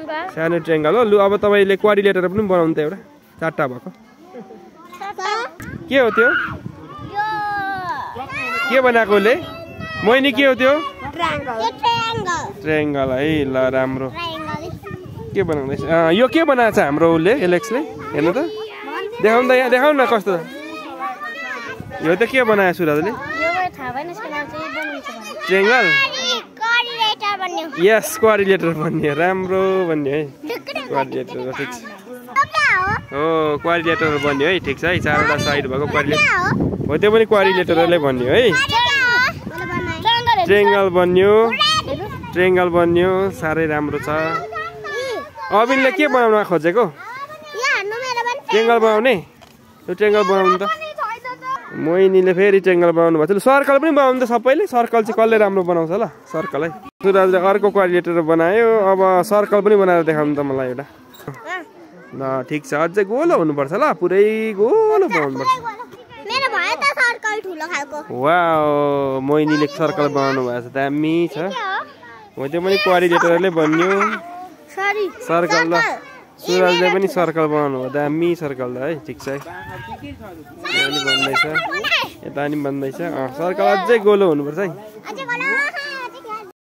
सानो ट्रायंगल हो। लु अब तपाईले क्वाड्रिलेटर पनि बनाउनु त एउटा चारटा भएको। के हो त्यो? के बनाएकोले? मोइनी के हो त्यो? ट्रायंगल है। ल राम्रो। के बनाउँदैछ? यो के बनाएछ हाम्रो उले एलेक्सले? हेर्नु त। देखाउनु त यहाँ देखाउनु न कस्तो। यो त के बनायो सुरजले? ट्रायंगल। यस क्वाड्रिलेटर बन्यो। राम्रो बन्यो है। क्वाड्रिलेटर ठिक छ। हो क्वाड्रिलेटर बन्यो है। ठिक छ है। चारवटा साइड भएको क्वाड्रिलेटर हो। त्यो पनि क्वाड्रिलेटरले बन्यो है। ट्रायंगल बन्यो। ट्रायंगल बन्यो। साह्रै राम्रो छ। अबिनले के बनाउन खोजेको? ट्रायंगल बनाउने? यो ट्रायंगल बनाउनु त। मोइनीले फेरि ट्रायंगल बनाउनु भएको छ। सर्कल पनि बनाउनु त सबैले। सर्कल चाहिँ कसले राम्रो बनाउँछ ल? सर्कल है। सुरजले अर्को क्वाड्रिलेटर बनायो। अब सर्कल पनि बनाएर देखाउनु त मलाई एउटा। ल ठिक छ। अझै गोलो हुनुपर्छ ल। पुरै गोलो बनाउनुपर्छ। वाउ मोइनीले सर्कल बनाउनु भएको छ। दामी छ। हो त्यो पनि क्वाड्रिलेटरले बन्यो। सर्कल ल। सुरजले पनि सर्कल बनाउनु हो। दामी सर्कल ल है। ठिक छ है। यो पनि बन्दैछ। यता पनि बन्दैछ। सर्कल अझै गोलो हुनुपर्छ है।